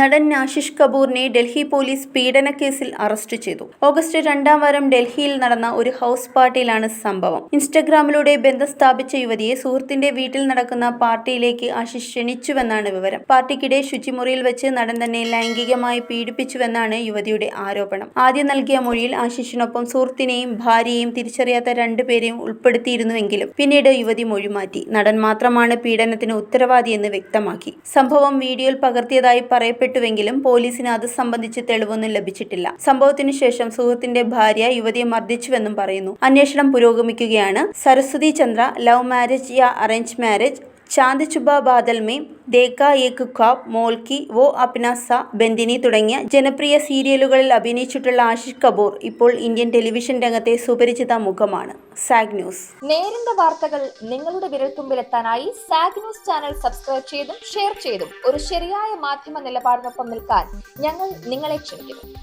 നടൻ Ashish കപൂറിനെ Delhi police പീഡനക്കേസിൽ arrest ചെയ്തു. August 2-ാം വാരം ഡൽഹിയിൽ നടന്ന ഒരു ഹൗസ് പാർട്ടിയിലാണ് സംഭവം. ഇൻസ്റ്റഗ്രാമിലൂടെ ബന്ധം സ്ഥാപിച്ച യുവതിയെ സുഹൃത്തിന്റെ വീട്ടിൽ നടക്കുന്ന പാർട്ടിയിലേക്ക് ആശിഷ് ക്ഷണിച്ചുവെന്നാണ് വിവരം. പാർട്ടിക്കിടെ ശുചിമുറിയിൽ വെച്ച് നടൻ തന്നെ ലൈംഗികമായി പീഡിപ്പിച്ചുവെന്നാണ് യുവതിയുടെ ആരോപണം. ആദ്യം നൽകിയ മൊഴിയിൽ ആശിഷിനൊപ്പം സുഹൃത്തിനെയും ഭാര്യയെയും തിരിച്ചറിയാത്ത 2 പേരെയും ഉൾപ്പെടുത്തിയിരുന്നുവെങ്കിലും പിന്നീട് യുവതി മൊഴി മാറ്റി. നടൻ മാത്രമാണ് പീഡനത്തിന് ഉത്തരവാദിയെന്ന് വ്യക്തമാക്കി. സംഭവം വീഡിയോയിൽ പകർത്തിയതായി പറയപ്പെട്ടുവെങ്കിലും പോലീസിന് അത് സംബന്ധിച്ച് തെളിവൊന്നും ലഭിച്ചിട്ടില്ല. സംഭവത്തിനു ശേഷം സുഹൃത്തിന്റെ ഭാര്യ യുവതിയെ മർദ്ദിച്ചുവെന്നും പറയുന്നു. അന്വേഷണം പുരോഗമിക്കുകയാണ്. സരസ്വതി ചന്ദ്ര, ലവ് മാരേജ് യാ അറേഞ്ച് മാരേജ്, ചാന്ദ് ചുബാ ബാദൽ में, ദേക്കാ ഏക് ഖ്വാബ്, മോൾക്കി, വോ അപ്നാ സാ, ബന്ദിനി തുടങ്ങിയ ജനപ്രിയ സീരിയലുകളിൽ അഭിനയിച്ചിട്ടുള്ള ആശിഷ് കപൂർ ഇപ്പോൾ ഇന്ത്യൻ ടെലിവിഷൻ രംഗത്തെ സുപരിചിത മുഖമാണ്. Zag news. നേരിന്റെ വാർത്തകൾ നിങ്ങളുടെ വിരൽത്തുമ്പിലെത്താനായി സാഗ് ന്യൂസ് ചാനൽ സബ്സ്ക്രൈബ് ചെയ്തും ഷെയർ ചെയ്തും ഒരു ശരിയായ മാധ്യമ നിലപാടിനൊപ്പം നിൽക്കാൻ ഞങ്ങൾ നിങ്ങളെ ക്ഷണിക്കുന്നു.